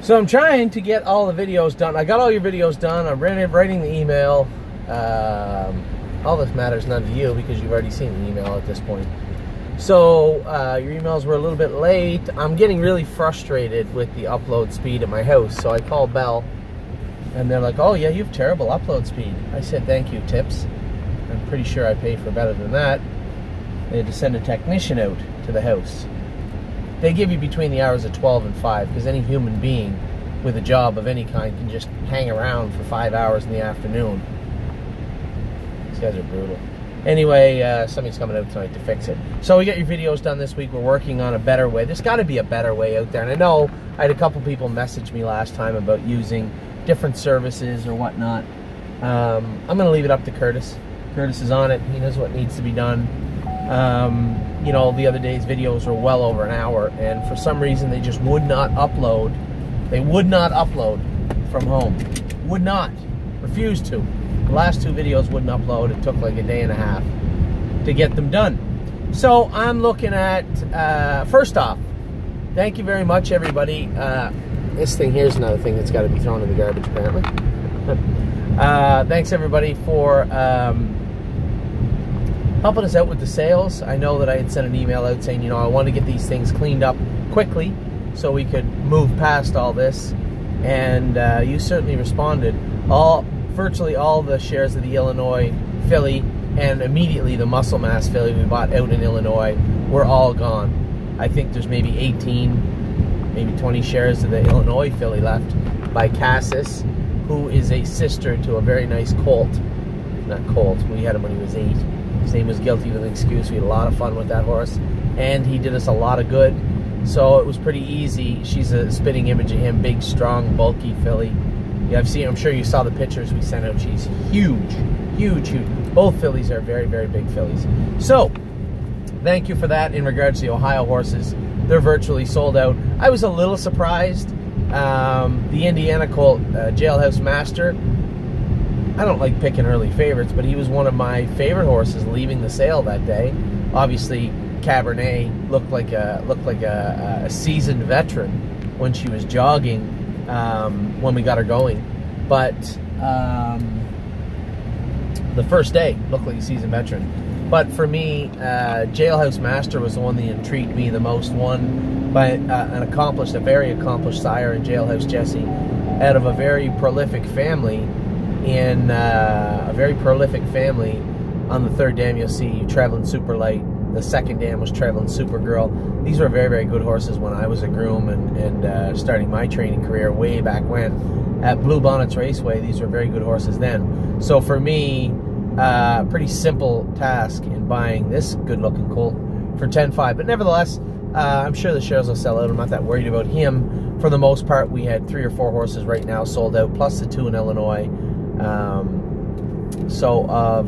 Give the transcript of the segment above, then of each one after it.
So I'm trying to get all the videos done. I got all your videos done. I'm writing the email. All this matters none to you because you've already seen the email at this point. So your emails were a little bit late. I'm getting really frustrated with the upload speed at my house. So I called Bell and they're like, oh yeah, you have terrible upload speed. I said, thank you, tips. I'm pretty sure I pay for better than that. They had to send a technician out to the house. They give you between the hours of 12 and 5 because any human being with a job of any kind can just hang around for 5 hours in the afternoon. These guys are brutal. Anyway, somebody's coming out tonight to fix it. So we got your videos done this week. We're working on a better way. There's got to be a better way out there. And I know I had a couple people message me last time about using different services or whatnot. I'm going to leave it up to Curtis. Curtis is on it. He knows what needs to be done. You know, the other day's videos were well over an hour, and for some reason they just would not upload. They would not upload from home. Would not. Refused to. The last 2 videos wouldn't upload. It took like a day and a half to get them done. So I'm looking at, first off, thank you very much, everybody. This thing here's another thing that's got to be thrown in the garbage, apparently. Thanks, everybody, for helping us out with the sales. I know that I had sent an email out saying, you know, I want to get these things cleaned up quickly so we could move past all this. And you certainly responded. Virtually all the shares of the Illinois filly and immediately the muscle mass filly we bought out in Illinois were all gone. I think there's maybe 18, maybe 20 shares of the Illinois filly left by Cassis, who is a sister to a very nice colt. Not colt, we had him when he was 8. His name was Guilty with an Excuse. We had a lot of fun with that horse, and he did us a lot of good. So it was pretty easy. She's a spitting image of him, big, strong, bulky filly. Yeah, I'm sure you saw the pictures we sent out. She's huge, huge, huge. Both fillies are very, very big fillies. So, thank you for that. In regards to the Ohio horses, they're virtually sold out. I was a little surprised. The Indiana colt, Jailhouse Master, I don't like picking early favorites, but he was one of my favorite horses leaving the sale that day. Obviously, Cabernet looked like a seasoned veteran when she was jogging. When we got her going, but the first day looked like a seasoned veteran. But for me, Jailhouse Master was the one that intrigued me the most. Won by a very accomplished sire in Jailhouse Jesse, out of a very prolific family. In a very prolific family, on the 3rd dam you'll see Traveling Super Light. The 2nd dam was Traveling Supergirl. These were very, very good horses when I was a groom and starting my training career way back when. At Blue Bonnets Raceway, these were very good horses then. So for me, pretty simple task in buying this good-looking colt for $10,500. But nevertheless, I'm sure the shares will sell out. I'm not that worried about him. For the most part, we had 3 or 4 horses right now sold out, plus the 2 in Illinois. So I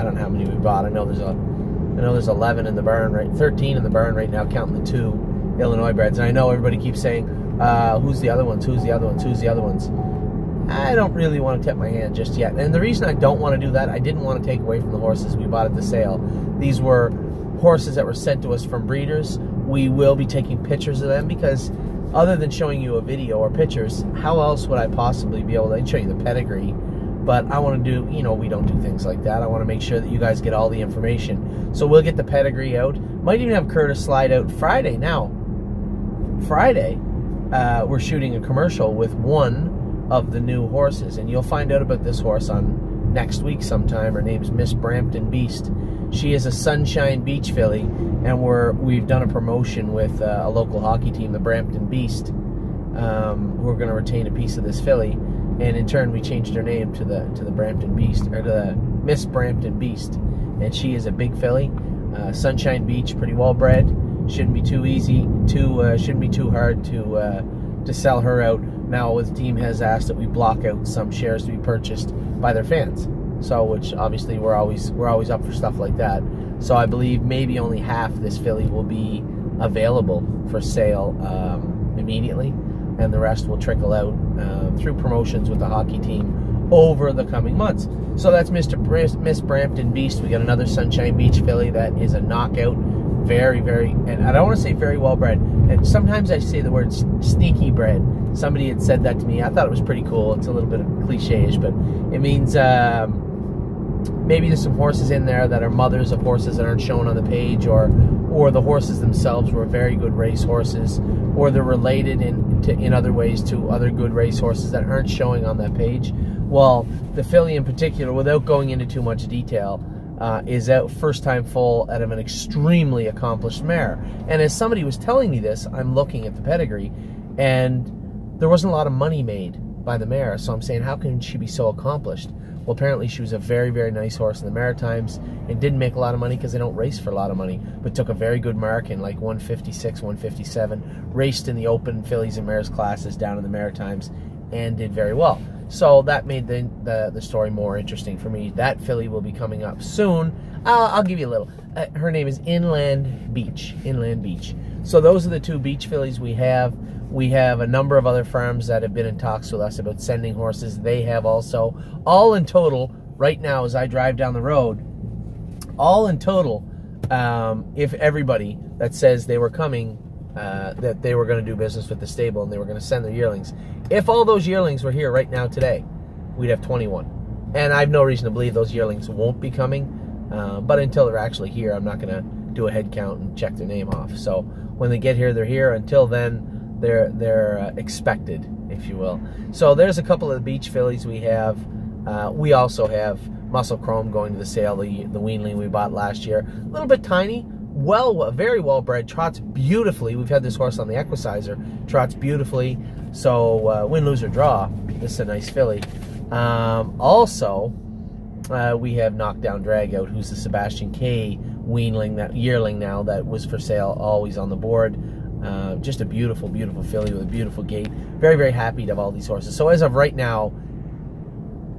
don't know how many we bought. I know there's 11 in the barn, right? 13 in the barn right now, counting the 2 Illinois breds. And I know everybody keeps saying, who's the other ones? Who's the other ones? Who's the other ones? I don't really want to tip my hand just yet. And the reason I don't want to do that, I didn't want to take away from the horses we bought at the sale. These were horses that were sent to us from breeders. We will be taking pictures of them because other than showing you a video or pictures, how else would I possibly be able to show you the pedigree? But I want to do, you know, we don't do things like that. I want to make sure that you guys get all the information. So we'll get the pedigree out. Might even have Curtis slide out Friday. Now, Friday, we're shooting a commercial with one of the new horses. And you'll find out about this horse on next week sometime. Her name's Miss Brampton Beast. She is a Sunshine Beach filly. And we've done a promotion with a local hockey team, the Brampton Beast. We're going to retain a piece of this filly. And in turn, we changed her name to the Brampton Beast, or to the Miss Brampton Beast. And she is a big filly, Sunshine Beach, pretty well bred. Shouldn't be too easy, shouldn't be too hard to sell her out. Now, the team has asked that we block out some shares to be purchased by their fans. So, which obviously we're always up for stuff like that. So I believe maybe only half this filly will be available for sale immediately. And the rest will trickle out through promotions with the hockey team over the coming months. So that's Miss Brampton Beast. We got another Sunshine Beach filly that is a knockout. very, very, and I don't want to say very well bred, and sometimes I say the word sneaky bred. Somebody had said that to me. I thought it was pretty cool. It's a little bit of cliche-ish, but it means maybe there's some horses in there that are mothers of horses that aren't shown on the page, or the horses themselves were very good race horses, or they're related in other ways to other good race horses that aren't showing on that page. Well, the filly in particular, without going into too much detail, is out first time full out of an extremely accomplished mare. And as somebody was telling me this, I'm looking at the pedigree, and there wasn't a lot of money made by the mare. So I'm saying, how can she be so accomplished? Well, apparently she was a very, very nice horse in the Maritimes and didn't make a lot of money because they don't race for a lot of money, but took a very good mark in like 156, 157, raced in the open fillies and mares classes down in the Maritimes and did very well. So that made the story more interesting for me. That filly will be coming up soon. I'll give you a little. Her name is Inland Beach. Inland Beach. So those are the two beach fillies we have. We have a number of other farms that have been in talks with us about sending horses. They have also. All in total, right now as I drive down the road, all in total, if everybody that says they were coming, that they were going to do business with the stable and they were going to send their yearlings, if all those yearlings were here right now today, we'd have 21. And I have no reason to believe those yearlings won't be coming, but until they're actually here, I'm not going to do a head count and check their name off. So when they get here, they're here. Until then, they're expected, if you will. So there's a couple of the beach fillies we have. We also have Muscle Chrome going to the sale, the weanling we bought last year. A little bit tiny, very well bred, trots beautifully. We've had this horse on the Equicizer, trots beautifully. So win, lose, or draw, this is a nice filly. Also, we have Knockdown Dragout, who's the Sebastian K weanling, that yearling now, that was for sale, always on the board. Just a beautiful, beautiful filly with a beautiful gait. Very, very happy to have all these horses. So as of right now,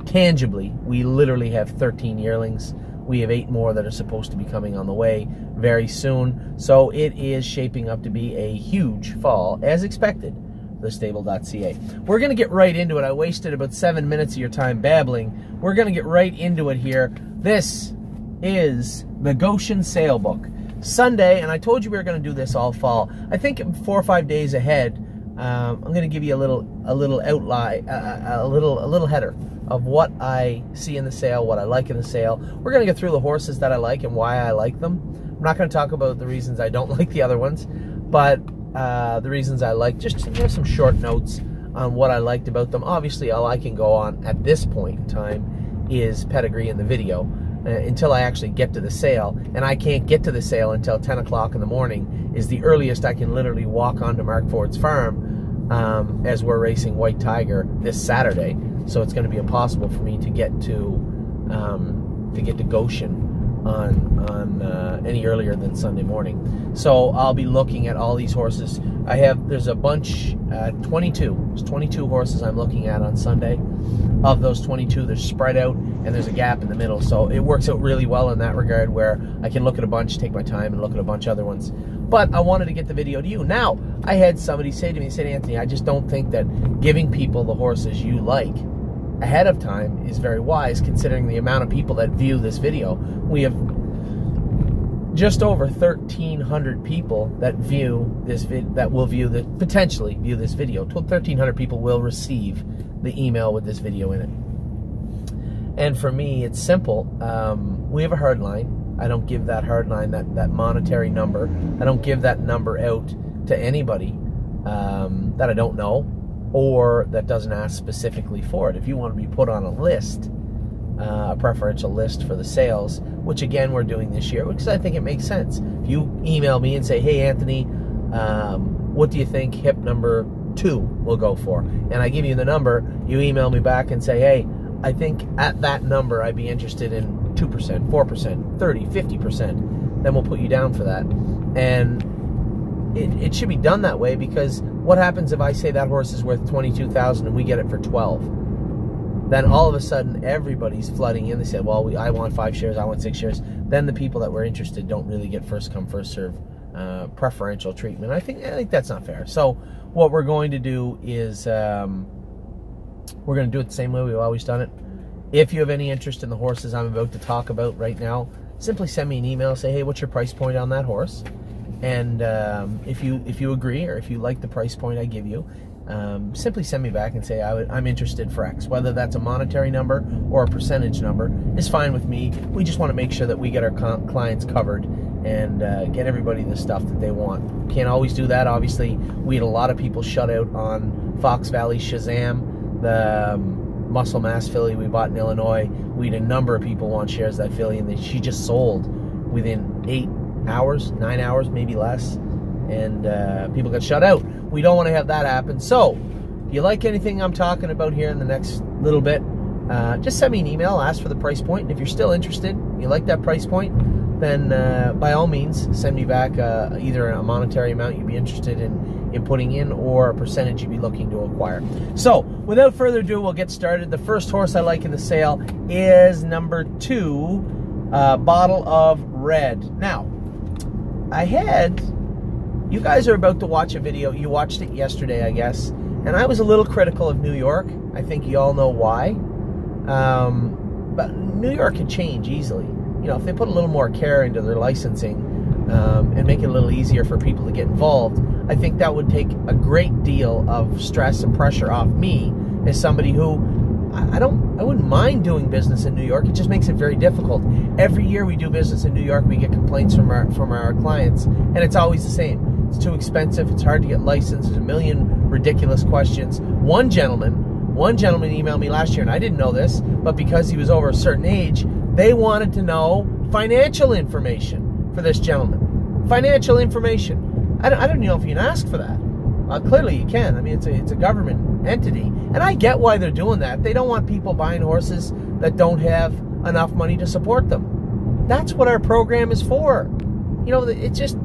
tangibly, we literally have 13 yearlings. We have 8 more that are supposed to be coming on the way very soon. So it is shaping up to be a huge fall, as expected. TheStable.ca. We're going to get right into it. I wasted about 7 minutes of your time babbling. We're going to get right into it here. This is the Goshen sale book. Sunday, and I told you we were going to do this all fall. I think 4 or 5 days ahead, I'm going to give you a little outline, a little header of what I see in the sale, what I like in the sale. We're going to get through the horses that I like and why I like them. I'm not going to talk about the reasons I don't like the other ones, but the reasons I like, just to give some short notes on what I liked about them. Obviously, all I can go on at this point in time is pedigree in the video until I actually get to the sale, and I can't get to the sale until 10 o'clock in the morning is the earliest I can literally walk onto Mark Ford's farm as we're racing White Tiger this Saturday. So it's going to be impossible for me to get to Goshen on any earlier than Sunday morning. So I'll be looking at all these horses. There's a bunch, 22. There's 22 horses I'm looking at on Sunday. Of those 22, they're spread out and there's a gap in the middle. So it works out really well in that regard, where I can look at a bunch, take my time, and look at a bunch of other ones. But I wanted to get the video to you. Now, I had somebody say to me, Anthony, I just don't think that giving people the horses you like ahead of time is very wise, considering the amount of people that view this video. We have just over 1,300 people that view this potentially view this video. 1,300 people will receive the email with this video in it. And for me, it's simple. We have a hard line. I don't give that hard line, that monetary number. I don't give that number out to anybody that I don't know, or that doesn't ask specifically for it. If you want to be put on a list, a preferential list for the sales, which again we're doing this year, because I think it makes sense. If you email me and say, hey Anthony, what do you think hip number 2 will go for? And I give you the number, you email me back and say, hey, I think at that number I'd be interested in 2%, 4%, 30, 50%. Then we'll put you down for that. And it should be done that way, because what happens if I say that horse is worth $22,000 and we get it for 12? Then all of a sudden everybody's flooding in. They say, well, I want 5 shares, I want 6 shares. Then the people that were interested don't really get first come, first serve preferential treatment. I think that's not fair. So what we're going to do is we're going to do it the same way we've always done it. If you have any interest in the horses I'm about to talk about right now, simply send me an email, say, hey, what's your price point on that horse? And if you agree, or if you like the price point I give you, simply send me back and say, I'm interested for X. Whether that's a monetary number or a percentage number is fine with me. We just want to make sure that we get our clients covered and get everybody the stuff that they want. Can't always do that. Obviously, we had a lot of people shut out on Fox Valley Shazam, the muscle mass filly we bought in Illinois. We had a number of people want shares of that filly, and she just sold within 8 hours, 9 hours, maybe less, and people got shut out. We don't want to have that happen. So if you like anything I'm talking about here in the next little bit, just send me an email, ask for the price point, and if you're still interested, you like that price point, then by all means send me back either a monetary amount you'd be interested in putting in, or a percentage you'd be looking to acquire. So without further ado, we'll get started. The first horse I like in the sale is number 2, Bottle of Red. Now, you guys are about to watch a video. You watched it yesterday, I guess, and I was a little critical of New York. I think you all know why. But New York can change easily. You know, if they put a little more care into their licensing and make it a little easier for people to get involved, I think that would take a great deal of stress and pressure off me as somebody who I wouldn't mind doing business in New York. It just makes it very difficult. Every year we do business in New York, we get complaints from our clients, and it's always the same. It's too expensive. It's hard to get licensed. There's a million ridiculous questions. One gentleman emailed me last year, and I didn't know this, but because he was over a certain age, they wanted to know financial information for this gentleman. Financial information. I don't know if you can ask for that. Clearly you can. I mean, it's a government entity, and I get why they're doing that. They don't want people buying horses that don't have enough money to support them. That's what our program is for. You know, it's just...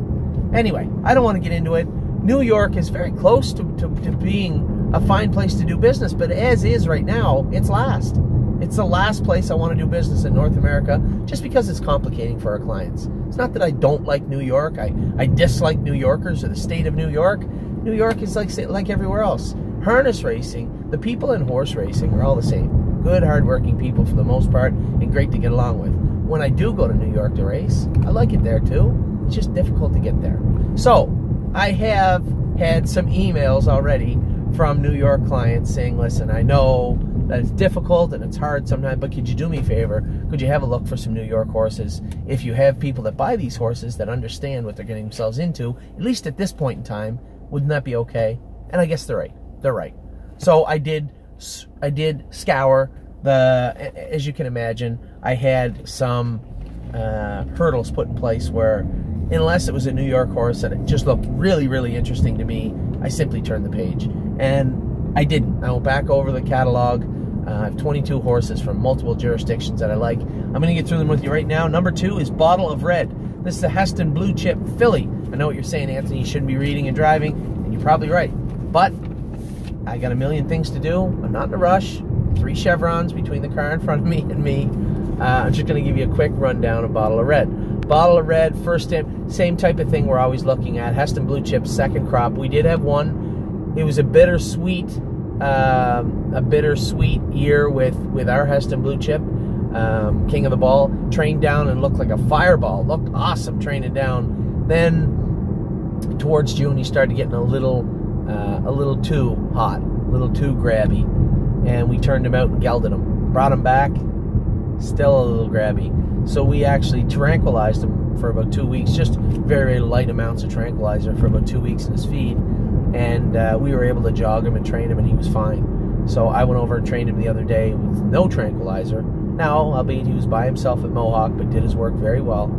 Anyway, I don't want to get into it. New York is very close to being a fine place to do business, but as is right now, it's last. It's the last place I want to do business in North America, just because it's complicating for our clients. It's not that I don't like New York. I dislike New Yorkers or the state of New York. New York is like everywhere else. Harness racing, the people in horse racing are all the same. Good, hardworking people for the most part, and great to get along with. When I do go to New York to race, I like it there too. It's just difficult to get there. So, I have had some emails already from New York clients saying, listen, I know that it's difficult and it's hard sometimes, but could you do me a favor? Could you have a look for some New York horses? If you have people that buy these horses that understand what they're getting themselves into, at least at this point in time, wouldn't that be okay? And I guess they're right. They're right. So I did scour as you can imagine, I had some hurdles put in place where, unless it was a New York horse that just looked really, really interesting to me, I simply turned the page. And I didn't. I went back over the catalog. I have 22 horses from multiple jurisdictions that I like. I'm going to get through them with you right now. Number 2 is Bottle of Red. This is a Heston Blue Chip filly. I know what you're saying, Anthony. You shouldn't be reading and driving, and you're probably right. But I got a million things to do. I'm not in a rush. 3 chevrons between the car in front of me and me. I'm just going to give you a quick rundown of Bottle of Red. Bottle of Red, first same type of thing we're always looking at. Heston Blue Chip, second crop. We did have one. It was a bittersweet year with our Heston Blue Chip. King of the Ball, trained down and looked like a fireball. Looked awesome training down. Then towards June, he started getting a little too hot, a little too grabby, and we turned him out and gelded him. Brought him back, still a little grabby. So we actually tranquilized him for about 2 weeks, just very, very light amounts of tranquilizer for about 2 weeks in his feed, and we were able to jog him and train him, and he was fine. So I went over and trained him the other day with no tranquilizer. Now, albeit he was by himself at Mohawk, but did his work very well.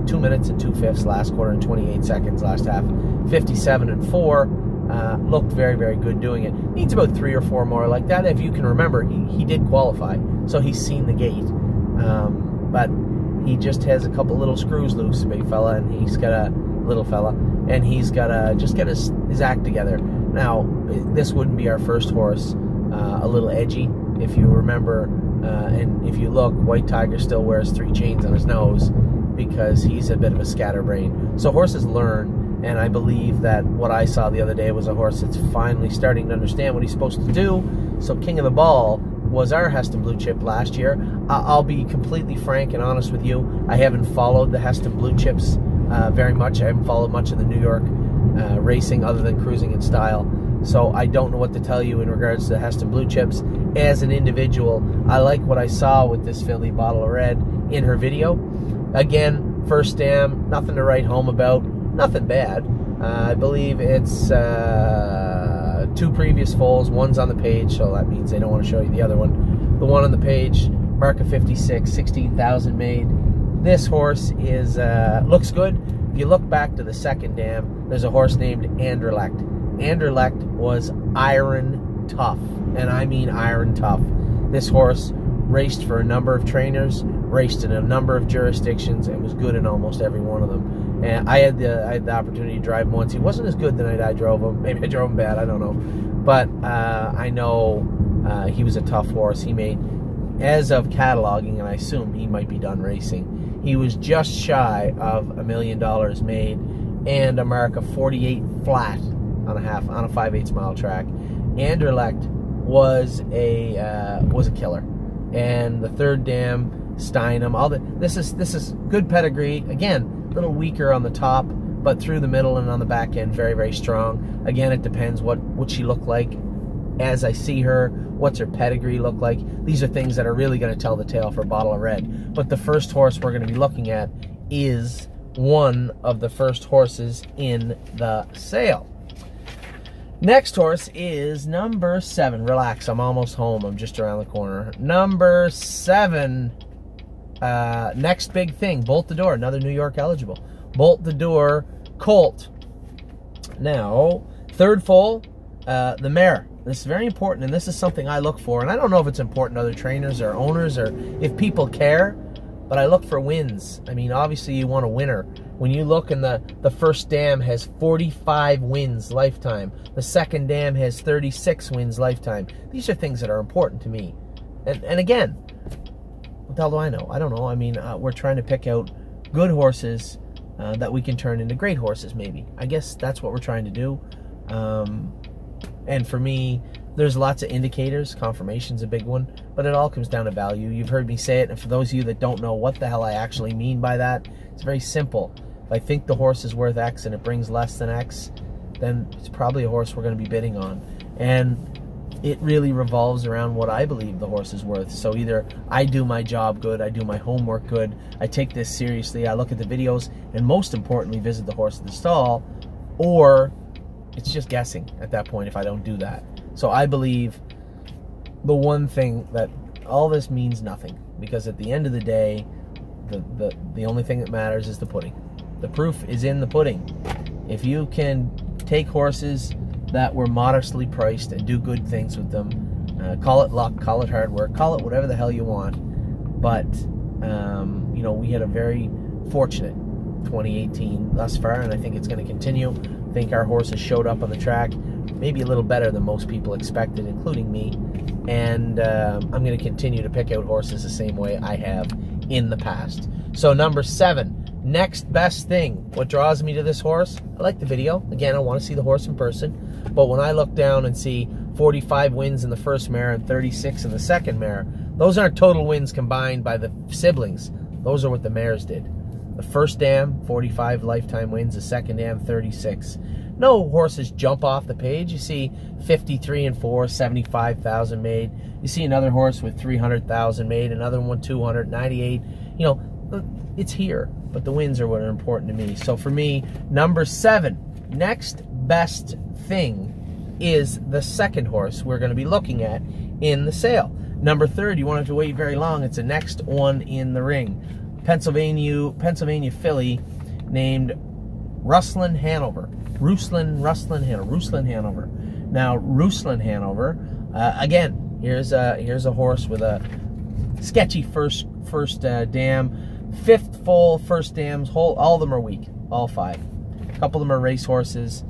2 minutes and 2/5 last quarter and 28 seconds last half. 57 and 4. Looked very, very good doing it. Needs about 3 or 4 more like that. If you can remember, he did qualify, so he's seen the gate. But he just has a couple little screws loose, big fella, and he's got a little fella, and he's got to just get his act together. Now, this wouldn't be our first horse. A little edgy, if you remember, and if you look, White Tiger still wears 3 chains on his nose because he's a bit of a scatterbrain. So horses learn, and I believe that what I saw the other day was a horse that's finally starting to understand what he's supposed to do. So King of the Ball was our Heston Blue Chip last year. I'll be completely frank and honest with you. I haven't followed the Heston Blue Chips very much. I haven't followed much of the New York racing other than Cruising in Style. So I don't know what to tell you in regards to the Heston Blue Chips. As an individual, I like what I saw with this filly, Bottle of Red, in her video. Again, first dam, nothing to write home about, nothing bad. I believe it's 2 previous foals, one's on the page, so that means they don't want to show you the other one. The one on the page, mark of 56, 16,000 made. This horse is looks good. If you look back to the second dam, there's a horse named Anderlecht. Anderlecht was iron tough, and I mean iron tough. This horse raced for a number of trainers, raced in a number of jurisdictions, and was good in almost every one of them. And I had the opportunity to drive him once. He wasn't as good the night I drove him. Maybe I drove him bad, I don't know. But I know he was a tough horse. He made, as of cataloging, and I assume he might be done racing, he was just shy of $1 million made and a mark of 48 flat on a 5/8 mile track. Anderlecht was a killer, and the third dam, Steinem, this is good pedigree. Again, a little weaker on the top, but through the middle and on the back end, very, very strong. Again, it depends what she looked like as I see her. What's her pedigree look like? These are things that are really going to tell the tale for Bottle of Red. But the first horse we're going to be looking at is one of the first horses in the sale. Next horse is number 7. Relax, I'm almost home. I'm just around the corner. Number 7. Next big thing, Bolt the Door, another New York eligible. Bolt the Door Colt. Now, third foal, the mare. This is very important, and this is something I look for. And I don't know if it's important to other trainers or owners or if people care, but I look for wins. I mean, obviously you want a winner. When you look, and the first dam has 45 wins lifetime. The second dam has 36 wins lifetime. These are things that are important to me. And again, what the hell do I know? I don't know. I mean, we're trying to pick out good horses that we can turn into great horses, maybe. I guess that's what we're trying to do. And for me, there's lots of indicators. Confirmation's a big one, but it all comes down to value. You've heard me say it, and for those of you that don't know what the hell I actually mean by that, it's very simple. If I think the horse is worth X and it brings less than X, then it's probably a horse we're going to be bidding on. And it really revolves around what I believe the horse is worth. So either I do my job good, I do my homework good, I take this seriously, I look at the videos, and most importantly, visit the horse at the stall, or it's just guessing at that point if I don't do that. So I believe the one thing that all this means nothing, because at the end of the day, the only thing that matters is the pudding. The proof is in the pudding. If you can take horses that were modestly priced and do good things with them, call it luck, call it hard work, call it whatever the hell you want, but you know, we had a very fortunate 2018 thus far, and I think it's going to continue. I think our horses showed up on the track maybe a little better than most people expected, including me, and I'm going to continue to pick out horses the same way I have in the past. So number 7, next best thing. What draws me to this horse? I like the video. Again, I want to see the horse in person, but when I look down and see 45 wins in the first mare and 36 in the second mare, those aren't total wins combined by the siblings. Those are what the mares did. The first dam, 45 lifetime wins. The second dam, 36. No horses jump off the page. You see 53 and 4, 75,000 made. You see another horse with 300,000 made, another one 298. You know, it's here, but the wins are what are important to me. So for me, number 7, next best thing, is the second horse we're going to be looking at in the sale. Number 3, you won't have to wait very long. It's the next one in the ring. Pennsylvania filly named Ruslan Hanover. Ruslan Hanover. Now, Ruslan Hanover, again, here's a horse with a sketchy first dam, 5th full first dams. All of them are weak, all 5. A couple of them are race horses.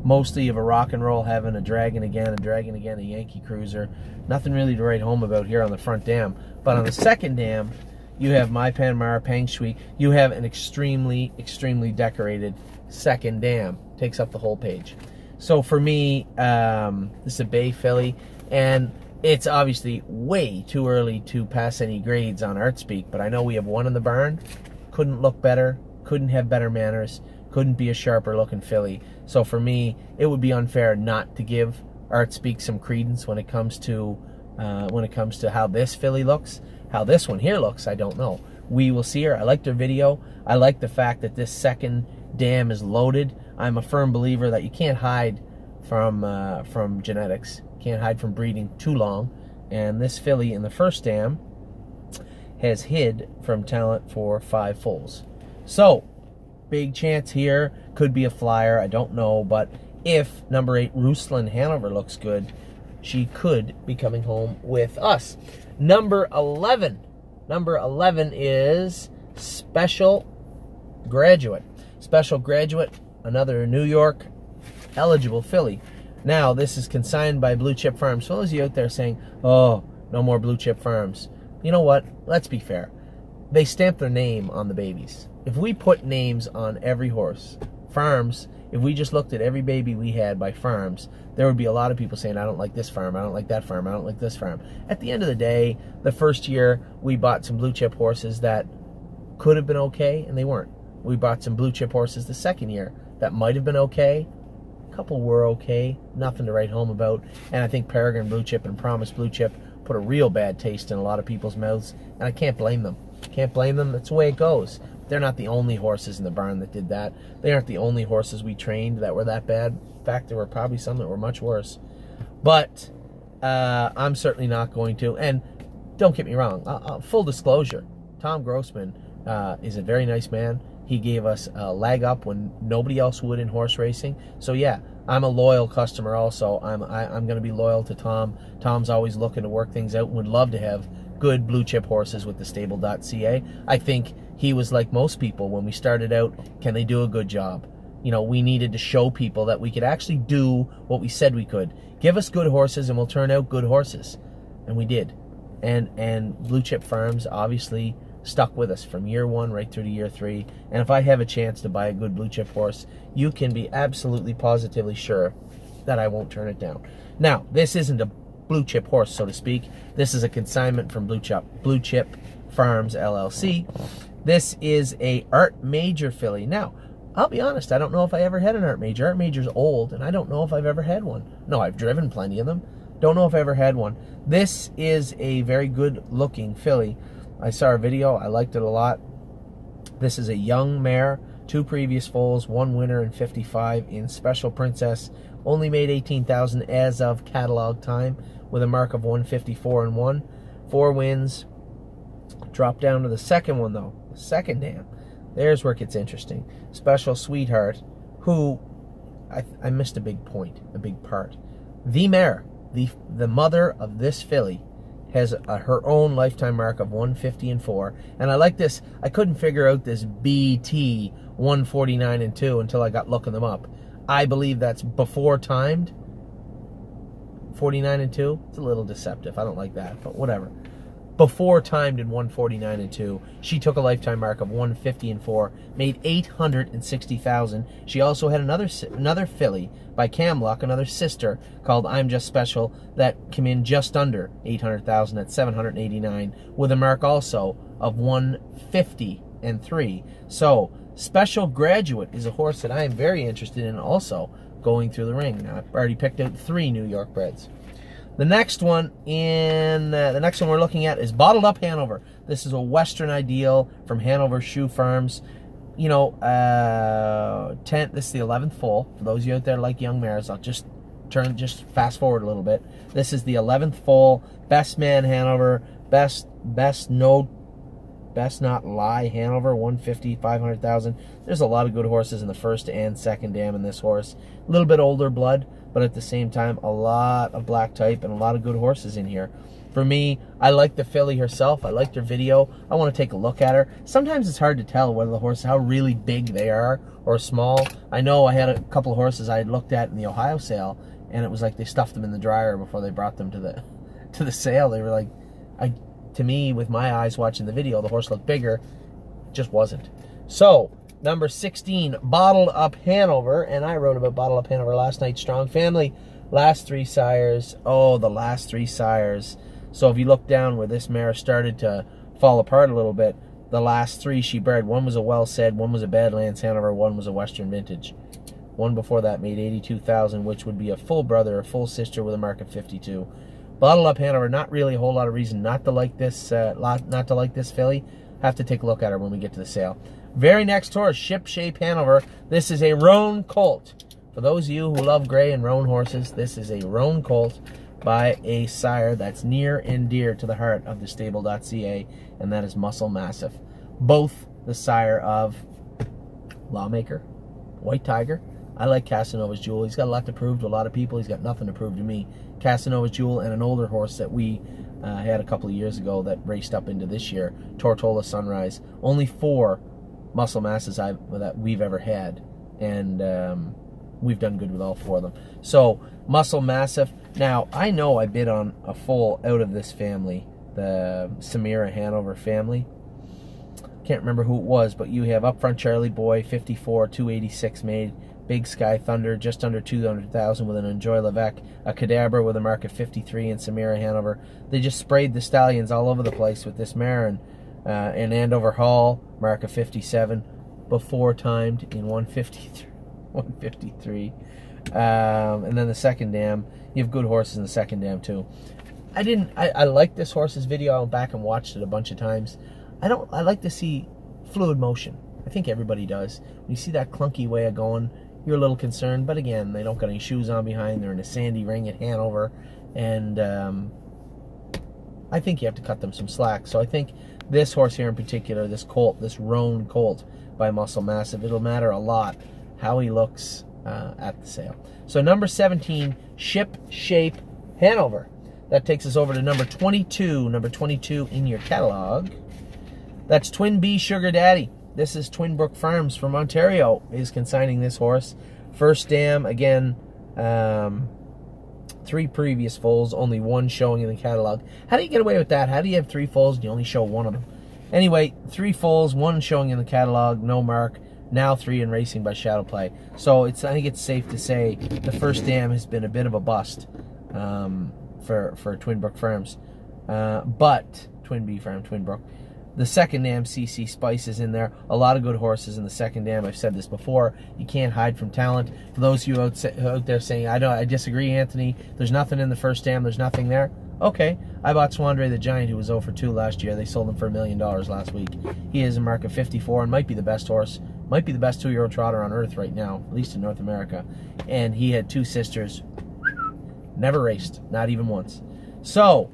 Mostly of a rock and roll heaven, a Dragon again, a Yankee Cruiser. Nothing really to write home about here on the front dam. But on the second dam, you have Mai Panmara, Pang Shui. You have an extremely, extremely decorated second dam. Takes up the whole page. So for me, this is a bay filly. And It's obviously way too early to pass any grades on ArtSpeak, but I know we have one in the barn. Couldn't look better, couldn't have better manners, couldn't be a sharper looking filly. So for me, it would be unfair not to give ArtSpeak some credence when it comes to how this filly looks. How this one here looks, I don't know. We will see her. I liked her video. I like the fact that this second dam is loaded. I'm a firm believer that you can't hide from genetics. Can't hide from breeding too long. And this filly in the first dam has hid from talent for 5 foals. So, big chance here. Could be a flyer. I don't know. But if number 8, Ruslan Hanover, looks good, she could be coming home with us. Number 11. Number 11 is Special Graduate. Special Graduate, another New York eligible filly. Now, this is consigned by Blue Chip Farms. For those of you out there saying, oh, no more Blue Chip Farms. You know what? Let's be fair. They stamp their name on the babies. If we put names on every horse, Farms, if we just looked at every baby we had by Farms, there would be a lot of people saying, I don't like this farm, I don't like that farm, I don't like this farm. At the end of the day, the first year, we bought some Blue Chip horses that could have been okay, and they weren't. We bought some Blue Chip horses the second year that might have been okay. A couple were okay, nothing to write home about. And I think Peregrine Blue Chip and Promise Blue Chip put a real bad taste in a lot of people's mouths, and I can't blame them. Can't blame them. That's the way it goes. They're not the only horses in the barn that did that. They aren't the only horses we trained that were that bad. In fact, there were probably some that were much worse. But I'm certainly not going to. And don't get me wrong, full disclosure, Tom Grossman is a very nice man. He gave us a leg up when nobody else would in horse racing. So yeah, I'm a loyal customer also. I'm going to be loyal to Tom. Tom's always looking to work things out and would love to have good Blue Chip horses with TheStable.ca. I think he was like most people when we started out. Can they do a good job? You know, we needed to show people that we could actually do what we said we could. Give us good horses and we'll turn out good horses. And we did. And Blue Chip Farms obviously stuck with us from year 1 right through to year 3. And if I have a chance to buy a good Blue Chip horse, you can be absolutely positively sure that I won't turn it down. Now, this isn't a Blue Chip horse, so to speak. This is a consignment from Blue Chip Farms LLC. This is a Art Major filly. Now, I'll be honest, I don't know if I ever had an Art Major. Art Major's old, and I don't know if I've ever had one. No, I've driven plenty of them. Don't know if I ever had one. This is a very good-looking filly. I saw a video. I liked it a lot. This is a young mare, 2 previous foals, 1 winner in 55 in Special Princess. Only made 18,000 as of catalog time with a mark of 154 and 1. 4 wins. Drop down to the second one, though. The second dam. There's where it gets interesting. Special Sweetheart, who I missed a big point, a big part. The mare, the mother of this filly, has her own lifetime mark of 150 and 4. And I like this. I couldn't figure out this BT 149 and 2 until I got looking them up. I believe that's before timed. 49 and 2. It's a little deceptive. I don't like that, but whatever. Before timed in 149 and 2. She took a lifetime mark of 150 and 4, made 860,000. She also had another filly by Camlock, another sister called I'm Just Special, that came in just under 800,000 at 789, with a mark also of 150 and 3. So Special Graduate is a horse that I am very interested in also going through the ring. Now, I've already picked out 3 New York breds. The next one we're looking at is Bottled Up Hanover. This is a Western Ideal from Hanover Shoe Farms. You know, this is the 11th foal. For those of you out there that like young mares, I'll just fast forward a little bit. This is the 11th foal. Best Man Hanover, best not lie Hanover, 150, 500,000. There's a lot of good horses in the first and second dam in this horse. A little bit older blood, but at the same time, a lot of black type and a lot of good horses in here. For me, I like the filly herself. I liked her video. I want to take a look at her. Sometimes it's hard to tell whether the horses, how really big they are or small. I know I had a couple of horses I had looked at in the Ohio sale, and it was like they stuffed them in the dryer before they brought them to the sale. They were like, to me, with my eyes watching the video, the horse looked bigger. Just wasn't. So, number 16, Bottled Up Hanover, and I wrote about Bottled Up Hanover last night. Strong family. Last 3 sires. Oh, the last 3 sires. So if you look down where this mare started to fall apart a little bit, the last 3 she bred, one was a well said, one was a Badlands Hanover, one was a Western Vintage. One before that made 82,000, which would be a full brother, a full sister with a mark of 52. Bottle Up Hanover, not really a whole lot of reason not to like this filly. Have to take a look at her when we get to the sale. Very next horse, Ship Shape Hanover. This is a roan colt. For those of you who love gray and roan horses, this is a roan colt by a sire that's near and dear to the heart of TheStable.ca, and that is Muscle Massive. Both the sire of Lawmaker, White Tiger. I like Casanova's Jewel. He's got a lot to prove to a lot of people. He's got nothing to prove to me. Casanova's Jewel and an older horse that we had a couple of years ago that raced up into this year, Tortola Sunrise. Only 4 Muscle Masses that we've ever had, and we've done good with all 4 of them. So, Muscle Massive. Now, I know I bid on a foal out of this family, the Samira Hanover family. Can't remember who it was, but you have Up Front Charlie Boy, 54, 286 made. Big Sky Thunder, just under 200,000 with an Enjoy Levesque, a Cadabra with a mark of 53, and Samira Hanover. They just sprayed the stallions all over the place with this mare, and Andover Hall, mark of 57, before timed in 153. And then the second dam, you have good horses in the second dam too. I like this horse's video. I went back and watched it a bunch of times. I like to see fluid motion. I think everybody does. When you see that clunky way of going, you're a little concerned, but again, they don't got any shoes on behind. They're in a sandy ring at Hanover, and I think you have to cut them some slack. So I think this horse here in particular, this colt, this roan colt by Muscle Massive, it'll matter a lot how he looks at the sale. So number 17, Ship Shape Hanover. That takes us over to number 22. Number 22 in your catalog. That's Twin B Sugar Daddy. This is Twin Brook Farms from Ontario is consigning this horse. First dam, again, 3 previous foals, only 1 showing in the catalog. How do you get away with that? How do you have 3 foals and you only show 1 of them? Anyway, 3 foals, 1 showing in the catalog, no mark. Now 3 in racing by Shadow Play. So I think it's safe to say the first dam has been a bit of a bust for Twin Brook Farms. But Twin B Farm, Twin Brook. The second dam, CC Spice, is in there. A lot of good horses in the second dam. I've said this before. You can't hide from talent. For those of you out there saying, I disagree, Anthony. There's nothing in the first dam. There's nothing there. Okay. I bought Swandre the Giant, who was 0 for 2 last year. They sold him for $1 million last week. He is a mark of 54 and might be the best horse. Might be the best 2-year-old trotter on earth right now, at least in North America. And he had 2 sisters. Never raced. Not even once. So,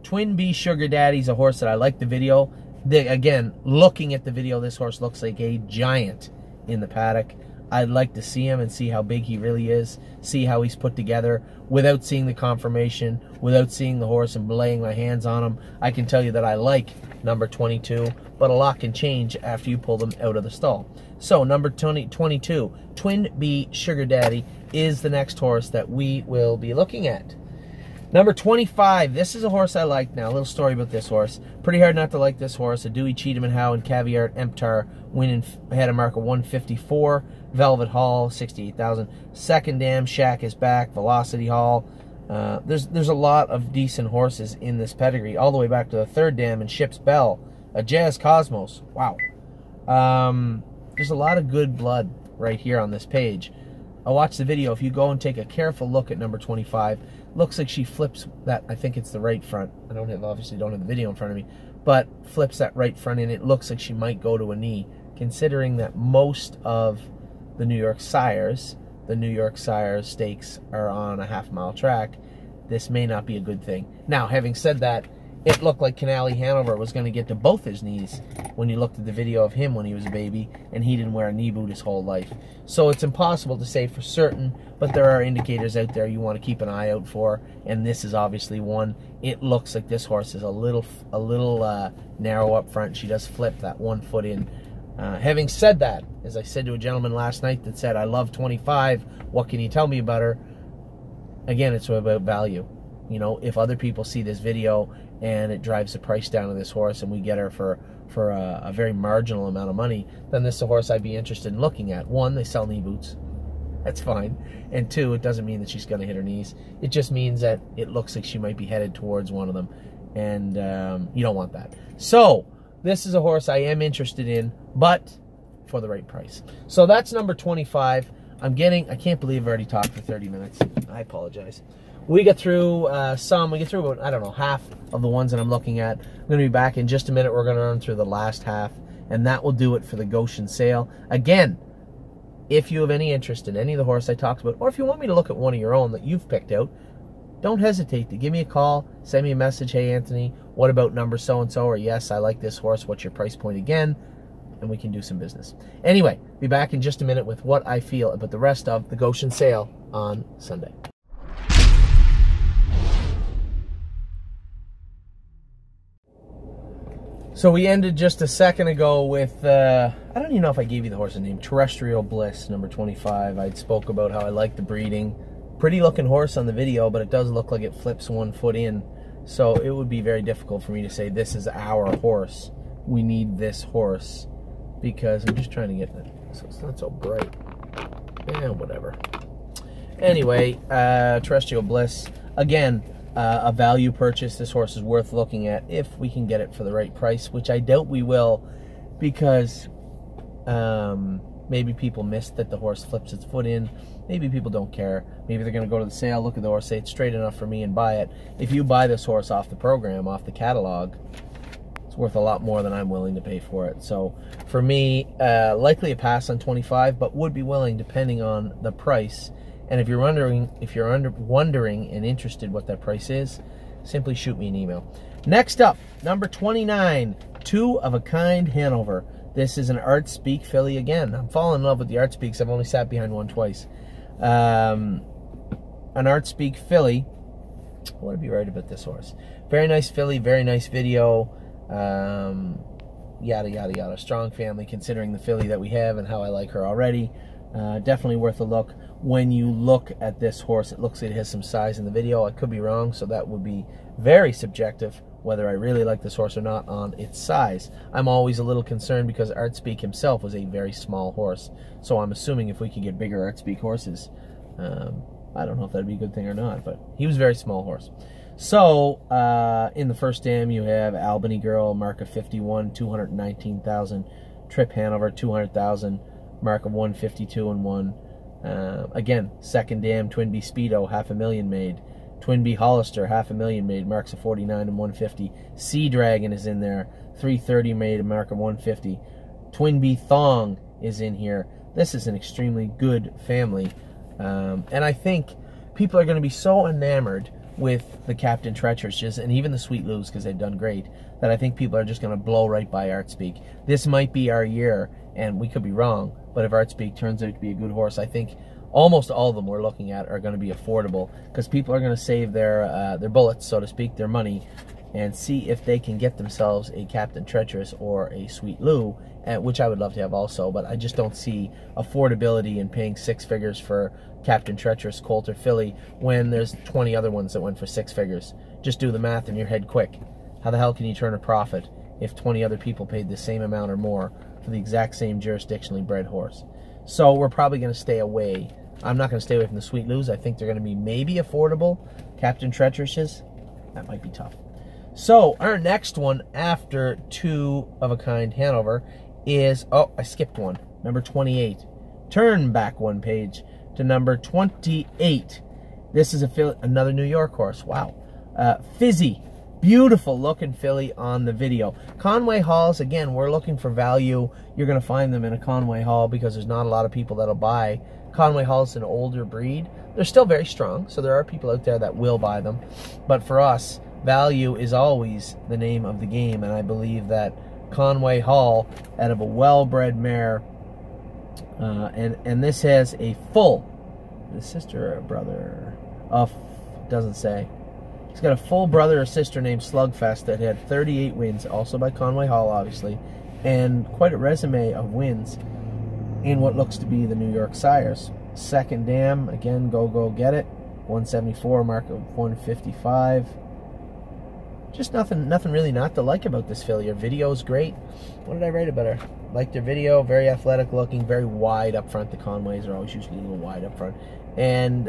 Twin B Sugar Daddy's a horse that I like the video. Again, looking at the video, this horse looks like a giant in the paddock. I'd like to see him and see how big he really is, see how he's put together without seeing the confirmation, without seeing the horse and laying my hands on him. I can tell you that I like number 22, but a lot can change after you pull them out of the stall. So number 22, Twin B Sugar Daddy, is the next horse that we will be looking at. Number 25, this is a horse I like. Now, a little story about this horse. Pretty hard not to like this horse. A Dewey Cheatham and Howe and Caviar Emptar winning, had a mark of 154. Velvet Hall, 68,000. Second dam, Shack is back. Velocity Hall. There's a lot of decent horses in this pedigree, all the way back to the third dam and Ship's Bell. A Jazz Cosmos. Wow. There's a lot of good blood right here on this page. I watched the video. If you go and take a careful look at number 25, looks like she flips that. I think it's the right front. Obviously don't have the video in front of me, but flips that right front, and it looks like she might go to a knee. Considering that most of the New York Sires stakes are on a half-mile track, this may not be a good thing. Now, having said that, it looked like Canale Hanover was going to get to both his knees when you looked at the video of him when he was a baby, and he didn't wear a knee boot his whole life. So it's impossible to say for certain, but there are indicators out there you want to keep an eye out for, and this is obviously one. It looks like this horse is a little narrow up front. She does flip that 1 foot in. Having said that, as I said to a gentleman last night that said, I love 25, what can you tell me about her? Again, it's about value. You know, if other people see this video and it drives the price down of this horse and we get her for a very marginal amount of money, then this is a horse I'd be interested in looking at. One, they sell knee boots. That's fine. And 2, it doesn't mean that she's going to hit her knees. It just means that it looks like she might be headed towards one of them. And you don't want that. So this is a horse I am interested in, but for the right price. So that's number 25. I can't believe I've already talked for 30 minutes. I apologize. We get through we get through about, I don't know, half of the ones that I'm looking at. I'm going to be back in just a minute. We're going to run through the last half, and that will do it for the Goshen sale. Again, if you have any interest in any of the horse I talked about, or if you want me to look at one of your own that you've picked out, don't hesitate to give me a call, send me a message. Hey, Anthony, what about number so-and-so? Or yes, I like this horse. What's your price point again? And we can do some business. Anyway, be back in just a minute with what I feel about the rest of the Goshen sale on Sunday. So we ended just a second ago with, I don't even know if I gave you the horse's name, Terrestrial Bliss, number 25. I spoke about how I like the breeding. Pretty looking horse on the video, but it does look like it flips 1 foot in. So it would be very difficult for me to say this is our horse. We need this horse, because I'm just trying to get it so it's not so bright. Yeah, whatever. Anyway, Terrestrial Bliss, again, a value purchase. This horse is worth looking at if we can get it for the right price, which I doubt we will, because maybe people missed that the horse flips its foot in. Maybe people don't care. Maybe they're going to go to the sale, look at the horse, say it's straight enough for me, and buy it. If you buy this horse off the program, off the catalog, it's worth a lot more than I'm willing to pay for it. So for me, likely a pass on 25, but would be willing depending on the price. And if you're wondering and interested what that price is, simply shoot me an email. Next up, number 29, 2 of a Kind Hanover. This is an Art Speak filly again. I'm falling in love with the Art Speaks. I've only sat behind one twice. An Art Speak filly. What would be right about this horse? Very nice filly, very nice video. Yada, yada, yada. Strong family considering the filly that we have and how I like her already. Definitely worth a look. When you look at this horse, it looks like it has some size in the video. I could be wrong, so that would be very subjective, whether I really like this horse or not on its size. I'm always a little concerned because Art Speak himself was a very small horse, so I'm assuming if we could get bigger Art Speak horses, I don't know if that'd be a good thing or not, but he was a very small horse. So, in the first dam, you have Albany Girl, mark of 51, 219,000. Trip Hanover, 200,000. Mark of 152 and 1. Again, second dam, Twin B Speedo, 500,000 made. Twin B Hollister, 500,000 made. Marks of 49 and 150. Sea Dragon is in there, 330 made, a mark of 150. Twin B Thong is in here. This is an extremely good family, and I think people are going to be so enamored with the Captain Treacherous and even the Sweet Lou's, because they've done great, that I think people are just going to blow right by Art Speak. This might be our year, and we could be wrong, but if Art Speak turns out to be a good horse, I think almost all of them we're looking at are going to be affordable, because people are going to save their bullets, so to speak, their money, and see if they can get themselves a Captain Treacherous or a Sweet Lou, which I would love to have also, but I just don't see affordability in paying 6 figures for Captain Treacherous, colt, or filly when there's 20 other ones that went for 6 figures. Just do the math in your head quick. How the hell can you turn a profit if 20 other people paid the same amount or more for the exact same jurisdictionally bred horse? So we're probably going to stay away. I'm not going to stay away from the Sweet Lou's. I think they're going to be maybe affordable. Captain Treacherous, that might be tough. So our next one after 2 of a Kind Hanover is, oh, I skipped one, number 28. Turn back one page to number 28. This is another New York horse. Wow. Fizzy. Beautiful looking filly on the video. Conway Halls, again, we're looking for value. You're going to find them in a Conway Hall because there's not a lot of people that'll buy. Conway Hall is an older breed. They're still very strong, so there are people out there that will buy them. But for us, value is always the name of the game, and I believe that Conway Hall, out of a well-bred mare, and this has a full, the sister or brother, doesn't say. He's got a full brother or sister named Slugfest that had 38 wins, also by Conway Hall, obviously, and quite a resume of wins in what looks to be the New York Sires. Second dam, again, go get it. 174, mark of 155. Just nothing really not to like about this filly. Her video is great. What did I write about her? Liked their video. Very athletic looking, very wide up front. The Conways are always usually a little wide up front. And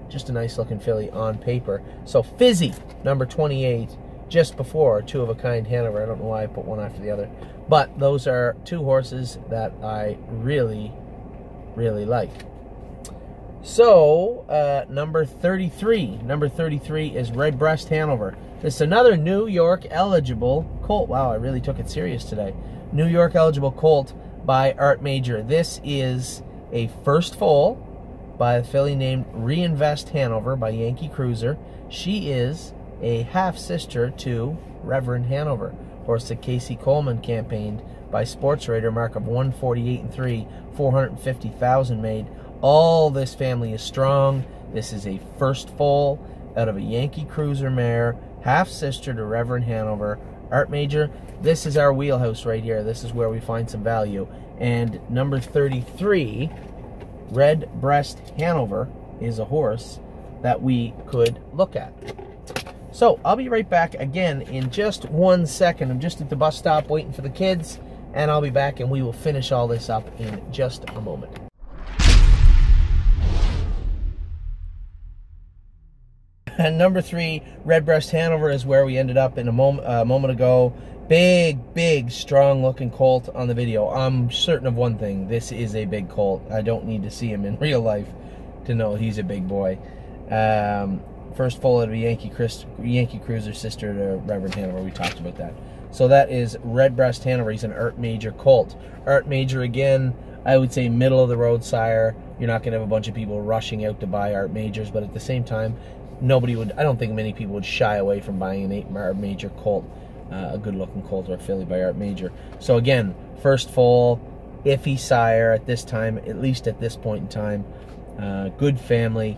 just a nice looking filly on paper. So Fizzy, number 28, just before Two of a Kind Hanover. I don't know why I put one after the other. But those are two horses that I really, really like. So, number 33. Number 33 is Redbreast Hanover. This is another New York eligible colt. Wow, I really took it serious today. New York eligible colt by Art Major. This is a first foal by a filly named Reinvest Hanover by Yankee Cruiser. She is a half-sister to Reverend Hanover, horse that Casey Coleman campaigned by Sports Raider, mark of 148 and 3, 450,000 made. All this family is strong. This is a first foal out of a Yankee Cruiser mare, half-sister to Reverend Hanover. Art Major, this is our wheelhouse right here. This is where we find some value. And number 33, Redbreast Hanover, is a horse that we could look at. So I'll be right back again in just 1 second. I'm just at the bus stop waiting for the kids, and I'll be back and we will finish all this up in just a moment. And number 3, Redbreast Hanover, is where we ended up in a moment ago. Big, strong-looking colt on the video. I'm certain of one thing. This is a big colt. I don't need to see him in real life to know he's a big boy. First foal out of a Yankee Cruiser, sister to Reverend Hanover. We talked about that. So that is Redbreast Hanover. He's an Art Major colt. Art Major, again, I would say middle-of-the-road sire. You're not going to have a bunch of people rushing out to buy Art Majors, but at the same time, nobody would, I don't think many people would shy away from buying an Art Major colt, a good-looking colt or a filly by Art Major. So again, first foal, iffy sire at this time, at least at this point in time. Good family,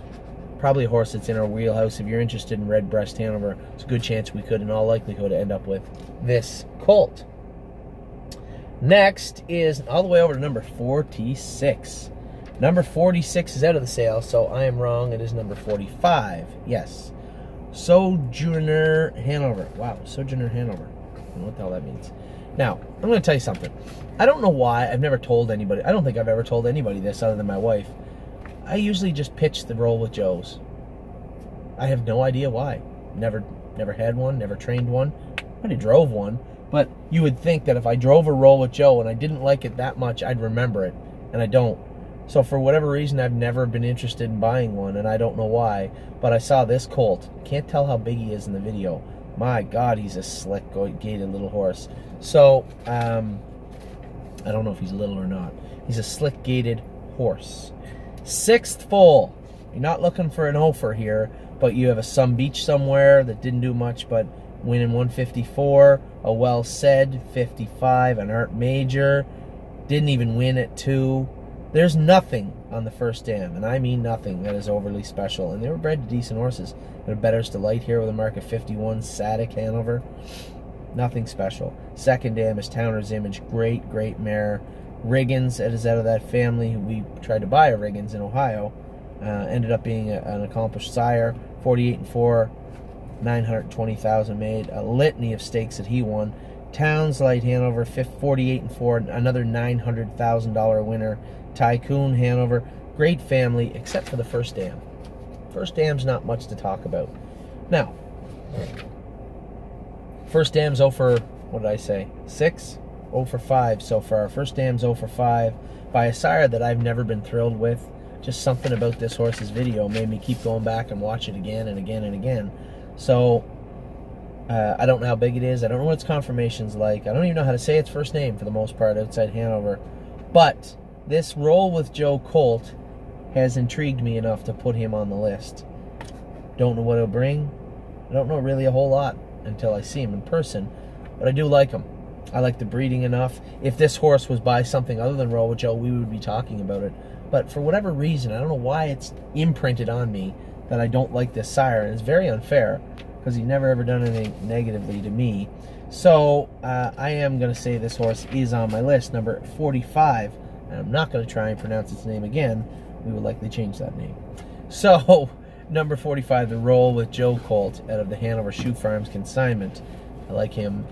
probably a horse that's in our wheelhouse. If you're interested in Redbreast Hanover, it's a good chance we could, in all likelihood, end up with this colt. Next is all the way over to number 46. Number 46 is out of the sale, so I am wrong. It is number 45. Yes. Sojourner Hanover. Wow, Sojourner Hanover. I don't know what the hell that means. Now, I'm going to tell you something. I don't know why. I've never told anybody. I don't think I've ever told anybody this other than my wife. I usually just pitch the roll with Joes. I have no idea why. Never had one, never trained one. I drove one, but you would think that if I drove a roll with Joe and I didn't like it that much, I'd remember it, and I don't. So for whatever reason, I've never been interested in buying one, and I don't know why. But I saw this colt. Can't tell how big he is in the video. My God, he's a slick, gaited little horse. So, I don't know if he's little or not. He's a slick, gaited horse. 6th foal. You're not looking for an offer here, but you have a Some Beach somewhere that didn't do much, but winning 154. A Well Said, 55. An Art Major. Didn't even win at 2. There's nothing on the first dam, and I mean nothing, that is overly special. And they were bred to decent horses. They're Better's Delight here with a mark of 51. Sadik Hanover. Nothing special. Second dam is Towner's Image. Great mare. Riggins, that is out of that family. We tried to buy a Riggins in Ohio. Ended up being an accomplished sire. 48 and 4. 920,000 made. A litany of stakes that he won. Towns Light Hanover. 48 and 4. Another $900,000 winner. Tycoon Hanover. Great family, except for the first dam. First dam's not much to talk about. Now, first dam's 0 for, what did I say, 6? 0 for 5 so far. First dam's 0 for 5 by a sire that I've never been thrilled with. Just something about this horse's video made me keep going back and watch it again and again and again. So, I don't know how big it is. I don't know what its conformation's like. I don't even know how to say its first name for the most part outside Hanover. But this Roll with Joe colt has intrigued me enough to put him on the list. Don't know what he'll bring. I don't know really a whole lot until I see him in person, but I do like him. I like the breeding enough. If this horse was by something other than Roll with Joe, we would be talking about it. But for whatever reason, I don't know why it's imprinted on me that I don't like this sire, and it's very unfair because he's never ever done anything negatively to me. So I am going to say this horse is on my list, number 45. And I'm not going to try and pronounce its name again. We will likely change that name. So, number 45, the Roll with Joe colt out of the Hanover Shoe Farms consignment. I like him,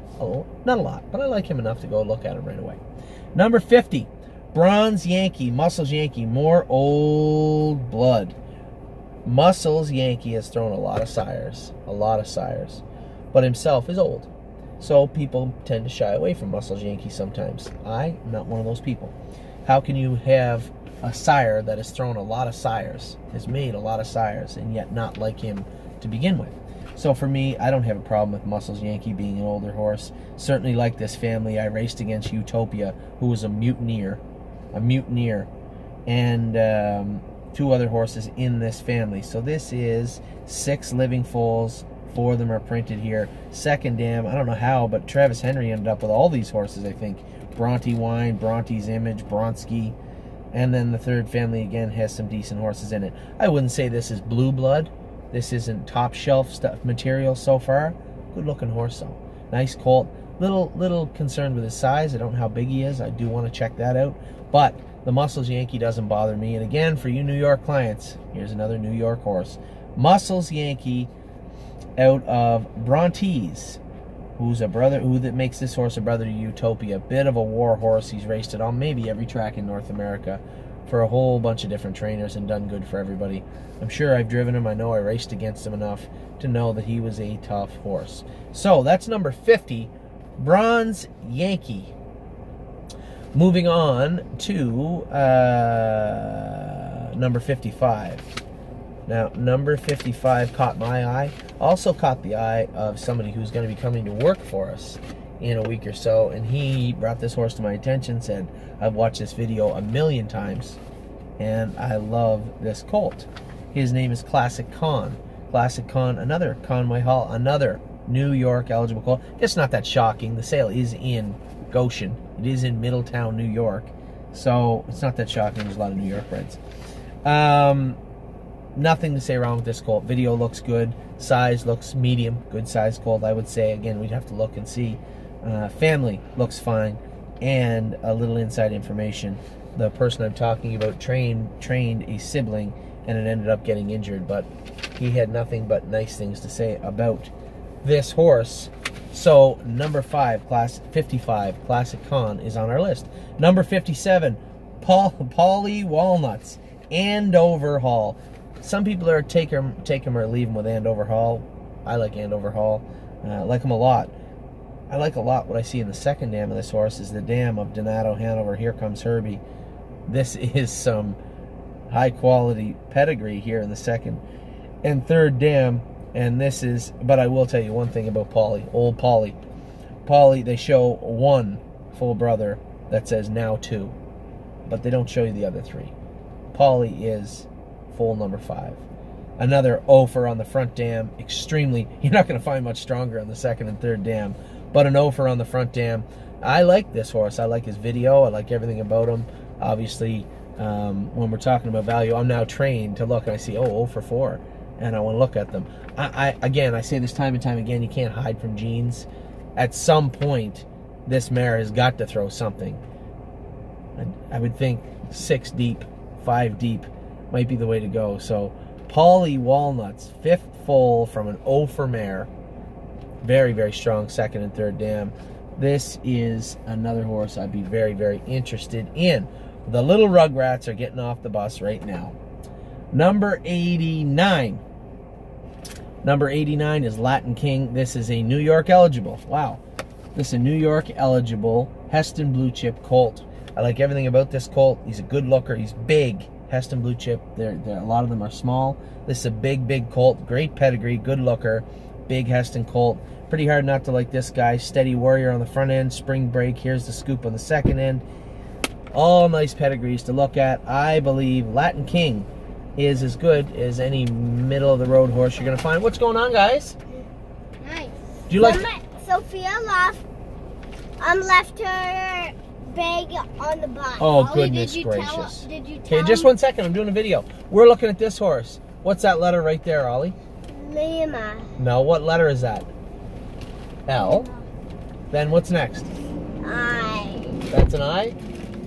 not a lot, but I like him enough to go look at him right away. Number 50, Bronze Yankee, Muscles Yankee, more old blood. Muscles Yankee has thrown a lot of sires, but himself is old. So people tend to shy away from Muscles Yankee sometimes. I'm not one of those people. How can you have a sire that has thrown a lot of sires, has made a lot of sires, and yet not like him to begin with? So for me, I don't have a problem with Muscles Yankee being an older horse. Certainly like this family. I raced against Utopia, who was a mutineer, and 2 other horses in this family. So this is 6 living foals. 4 of them are printed here. Second dam, I don't know how, but Travis Henry ended up with all these horses, I think. Bronte Wine, Bronte's Image, Bronski. And then the third family, again, has some decent horses in it. I wouldn't say this is blue blood. This isn't top shelf stuff material so far. Good looking horse though. Nice colt. Little concerned with his size. I don't know how big he is. I do want to check that out. But the Muscles Yankee doesn't bother me. And again, for you New York clients, here's another New York horse. Muscles Yankee out of Bronte's, who's a brother, that makes this horse a brother to Utopia. Bit of a war horse. He's raced it on maybe every track in North America for a whole bunch of different trainers and done good for everybody. I'm sure I've driven him. I know I raced against him enough to know that he was a tough horse. So that's number 50, Bronze Yankee. Moving on to number 55. Now, number 55 caught my eye. Also caught the eye of somebody who's going to be coming to work for us in a week or so, and he brought this horse to my attention, said, I've watched this video a million times, and I love this colt. His name is Classic Con. Classic Con, another Conway Hall, another New York eligible colt. It's not that shocking. The sale is in Goshen. It is in Middletown, New York. So it's not that shocking. There's a lot of New York breds. Nothing to say wrong with this colt. Video looks good. Size looks medium. Good size colt, I would say. Again, we'd have to look and see. Family looks fine. And a little inside information. The person I'm talking about trained a sibling, and it ended up getting injured. But he had nothing but nice things to say about this horse. So, number 55, Classic Con, is on our list. Number 57, Paulie Walnuts, Andover Hall. Some people are take him or leave him with Andover Hall. I like Andover Hall. I like him a lot. I like a lot what I see in the second dam of this horse is the dam of Donato Hanover. Here Comes Herbie. This is some high quality pedigree here in the second and third dam. And this is, but I will tell you one thing about Paulie, old Paulie. Paulie, they show one full brother that says now 2, but they don't show you the other 3. Paulie is full number 5. Another Ophir on the front dam, extremely, you're not going to find much stronger on the second and third dam, but an Ophir on the front dam. I like this horse. I like his video. I like everything about him. Obviously, when we're talking about value, I'm now trained to look and I see, oh, Ophir 4. And I want to look at them. Again, I say this time and time again, you can't hide from genes. At some point, this mare has got to throw something. I would think 6 deep, 5 deep might be the way to go. So, Paulie Walnuts, 5th foal from an Ophir mare. Very, very strong second and third dam. This is another horse I'd be very, very interested in. The little Rugrats are getting off the bus right now. Number 89. Number 89 is Latin King. This is a New York eligible. Wow. This is a New York eligible Heston Blue Chip colt. I like everything about this colt. He's a good looker. He's big. Heston Blue Chip. A lot of them are small. This is a big, big colt. Great pedigree. Good looker. Big Heston colt. Pretty hard not to like this guy. Steady warrior on the front end. Spring break. Here's the scoop on the second end. All nice pedigrees to look at. I believe Latin King is as good as any middle-of-the-road horse you're going to find. What's going on, guys? Nice. Do you like... Sophia left her bag on the bus. Oh, goodness gracious. Okay, just 1 second. I'm doing a video. We're looking at this horse. What's that letter right there, Ollie? Lima. No, what letter is that? L. Then what's next? I. That's an I?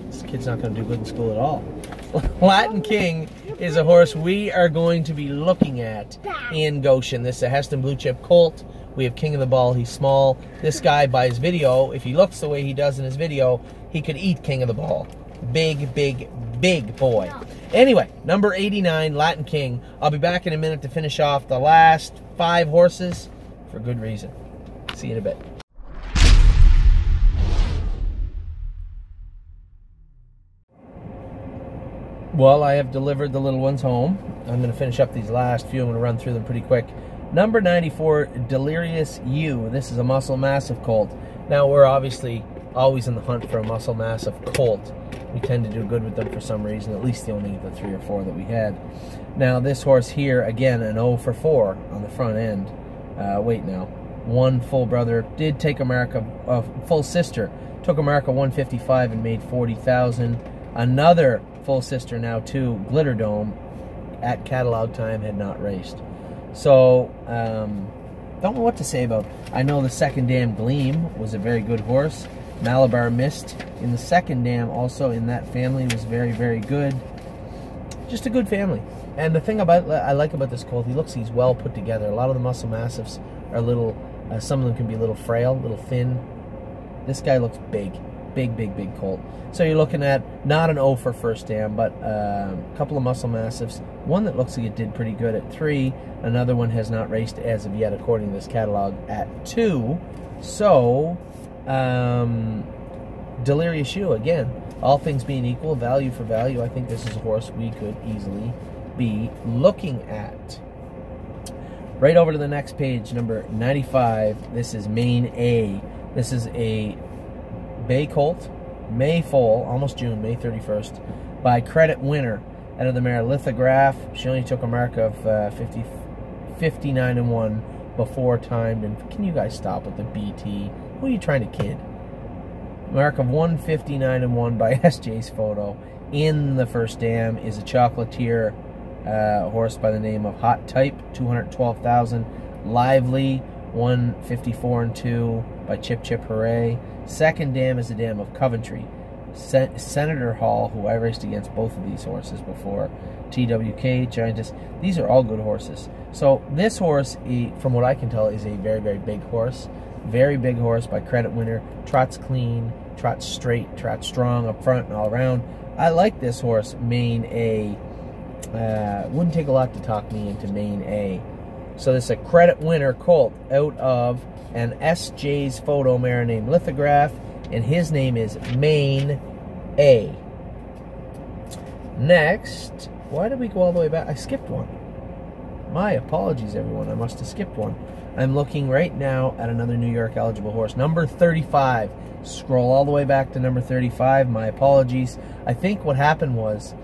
This kid's not going to do good in school at all. Latin King is a horse we are going to be looking at in Goshen. This is a Heston Blue Chip colt. We have King of the Ball. He's small. This guy, by his video, if he looks the way he does in his video, he could eat King of the Ball. Big, big, big boy. Anyway, number 89, Latin King. I'll be back in a minute to finish off the last 5 horses for good reason. See you in a bit. Well, I have delivered the little ones home. I'm going to finish up these last few. I'm going to run through them pretty quick. Number 94, Delirious You. This is a Muscle Massive colt. Now, we're obviously always in the hunt for a Muscle Massive colt. We tend to do good with them for some reason, at least the 3 or 4 that we had. Now, this horse here, again, an 0 for 4 on the front end. Wait now. One full brother did take America, full sister, took America 155 and made 40,000. Another full sister now too, Glitter Dome, at catalog time had not raced. So, don't know what to say about. I know the second dam Gleam was a very good horse. Malabar Mist in the second dam also in that family was very, very good. Just a good family. And the thing I like about this colt, he's well put together. A lot of the Muscle Massives are little, some of them can be a little frail, a little thin. This guy looks big. Big, big, big colt. So you're looking at not an 0 for first dam, but a couple of Muscle Massives. One that looks like it did pretty good at 3. Another one has not raced as of yet, according to this catalog, at 2. So, Delirious You, again, all things being equal, value for value, I think this is a horse we could easily be looking at. Right over to the next page, number 95. This is Main A. This is a bay colt, May foal, almost June, May 31st, by Credit Winner, out of the mare Lithograph. She only took a mark of 59-1 before timed. And can you guys stop with the BT? Who are you trying to kid? Mark of 159-1 by SJ's Photo. In the first dam is a chocolatier horse by the name of Hot Type, 212,000. Lively, 154-2 by Chip Chip Hooray. Second dam is the dam of Coventry. Senator Hall, who I raced against both of these horses before. TWK, Giantess. These are all good horses. So this horse, from what I can tell, is a very, very big horse. Very big horse by Credit Winner. Trots clean, trots straight, trots strong up front and all around. I like this horse, Main A. Wouldn't take a lot to talk me into Main A. So this is a Credit Winner colt out of an SJ's Photo mare named Lithograph, and his name is Main A. Next, why did we go all the way back? I skipped one. My apologies, everyone. I must have skipped one. I'm looking right now at another New York eligible horse, number 35. Scroll all the way back to number 35. My apologies. I think what happened was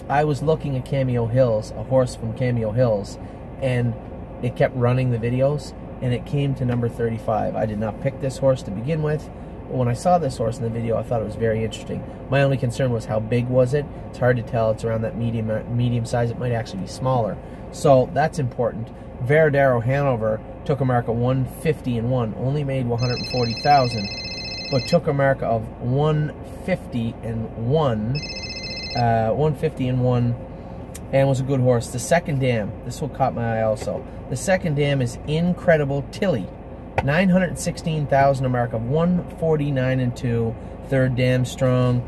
I was looking at Cameo Hills, a horse from Cameo Hills, and it kept running the videos, and it came to number 35. I did not pick this horse to begin with, but when I saw this horse in the video, I thought it was very interesting. My only concern was how big was it? It's hard to tell. It's around that medium size. It might actually be smaller. So that's important. Veradero Hanover took a mark of 150-1, only made 140,000, but took a mark of 150-1, and was a good horse. The second dam, this one caught my eye also. The second dam is Incredible Tilly, 916,000, a mark of 149-2. Third dam strong,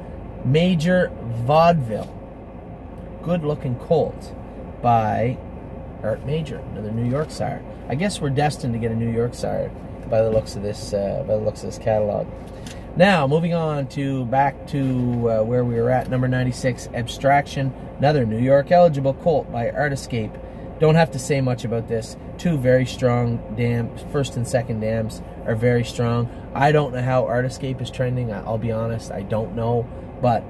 Major Vaudeville, good-looking colt by Art Major, another New York sire. I guess we're destined to get a New York sire by the looks of this. Catalog. Now, moving on to back to where we were at, number 96, Abstraction, another New York eligible colt by Art Escape. Don't have to say much about this. Two very strong dams, first and second dams are very strong. I don't know how Art Escape is trending. I'll be honest, I don't know, but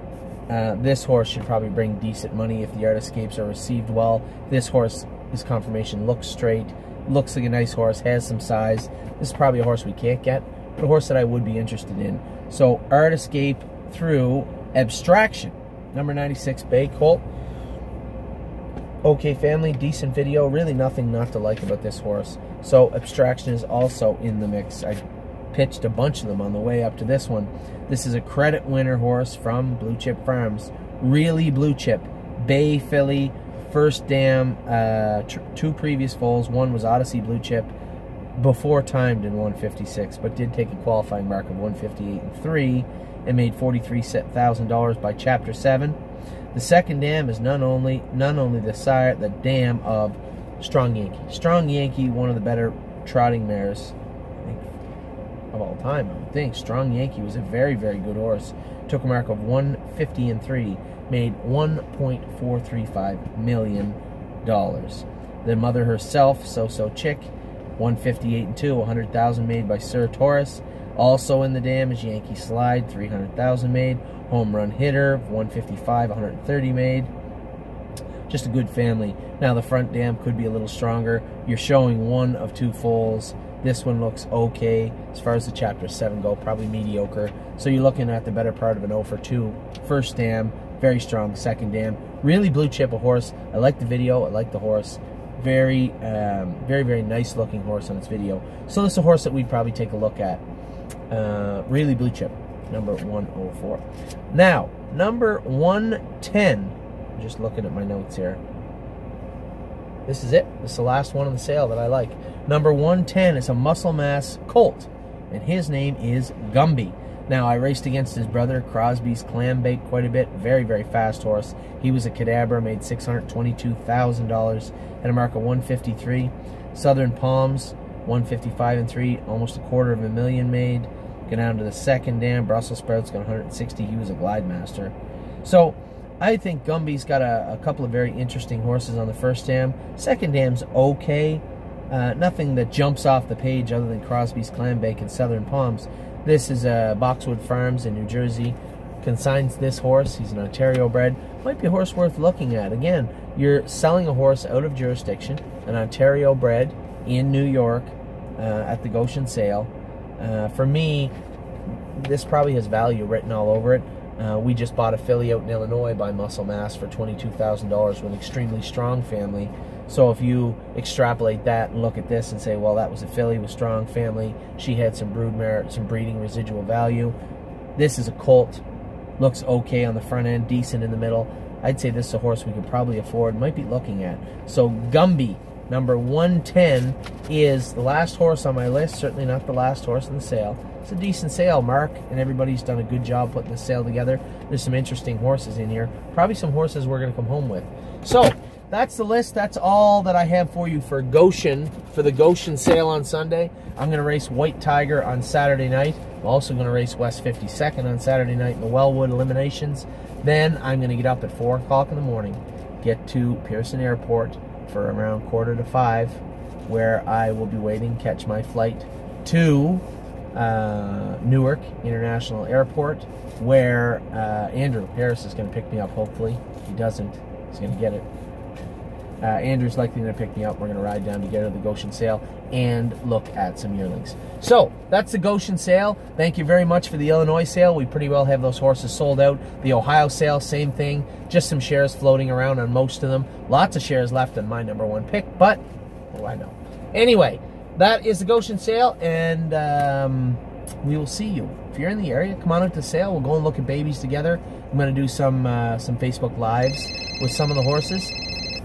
this horse should probably bring decent money if the Art Escapes are received well. This horse, his conformation looks straight, looks like a nice horse, has some size. This is probably a horse we can't get, but a horse that I would be interested in. So Art Escape through Abstraction, number 96, Bay Colt. Okay, family, decent video. Really nothing not to like about this horse. So Abstraction is also in the mix. I pitched a bunch of them on the way up to this one. This is a Credit Winner horse from Blue Chip Farms. Really blue chip. Bay filly, first dam, two previous foals. One was Odyssey Blue Chip, before timed in 156, but did take a qualifying mark of 158-3. and made $43,000 by Chapter 7. The second dam is none only the dam of Strong Yankee. Strong Yankee, one of the better trotting mares, I think, of all time, I would think. Strong Yankee was a very, very good horse. Took a mark of 150-3, made $1.435 million. The mother herself, So Chick, 158-2, $100,000 made by Sir Taurus. Also in the dam is Yankee Slide, $300,000 made. Home Run Hitter, 155, $130 made. Just a good family. Now the front dam could be a little stronger. You're showing one of two foals. This one looks okay as far as the Chapter 7 go, probably mediocre. So you're looking at the better part of an 0 for 2. First dam, very strong. Second dam, really blue chip a horse. I like the video. I like the horse. Very, very nice looking horse on its video. So this is a horse that we'd probably take a look at. Really blue chip, number 104. Now, number 110. I'm just looking at my notes here. This is it. This is the last one on the sale that I like. Number 110 is a muscle mass colt, and his name is Gumby. Now, I raced against his brother, Crosby's Clambake, quite a bit. Very, very fast horse. He was a Cadabra, made $622,000 at a mark of 153. Southern Palms, 155-3, almost $250,000 made. Get down to the second dam. Brussels Sprouts got 160. He was a Glide Master. So, I think Gumby's got a couple of very interesting horses on the first dam. Second dam's okay. Nothing that jumps off the page other than Crosby's Clambake and Southern Palms. This is Boxwood Farms in New Jersey. Consigns this horse. He's an Ontario bred. Might be a horse worth looking at. Again, you're selling a horse out of jurisdiction, an Ontario bred in New York at the Goshen sale. For me, this probably has value written all over it. We just bought a filly out in Illinois by Muscle Mass for $22,000 with an extremely strong family. So if you extrapolate that and look at this and say, well, that was a filly with strong family, she had some broodmare, some breeding residual value. This is a colt, looks okay on the front end, decent in the middle. I'd say this is a horse we could probably afford, might be looking at. So Gumby, number 110, is the last horse on my list, certainly not the last horse in the sale. It's a decent sale, Mark, and everybody's done a good job putting the sale together. There's some interesting horses in here. Probably some horses we're going to come home with. So, that's the list. That's all that I have for you for Goshen, for the Goshen sale on Sunday. I'm going to race White Tiger on Saturday night. I'm also going to race West 52nd on Saturday night in the Wellwood Eliminations. Then I'm going to get up at 4 o'clock in the morning, get to Pearson Airport for around 4:45, where I will be waiting, catch my flight to Newark International Airport, where Andrew Harris is going to pick me up, hopefully. If he doesn't, he's going to get it. Andrew's likely going to pick me up. We're going to ride down together to the Goshen sale and look at some yearlings. So, that's the Goshen sale. Thank you very much for the Illinois sale. We pretty well have those horses sold out. The Ohio sale, same thing. Just some shares floating around on most of them. Lots of shares left on my number 1 pick, but what do I know? Anyway, that is the Goshen sale, and we will see you. If you're in the area, come on out to the sale. We'll go and look at babies together. I'm going to do some Facebook Lives with some of the horses.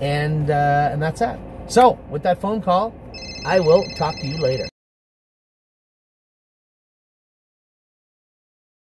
And that's that. So, with that phone call, I will talk to you later.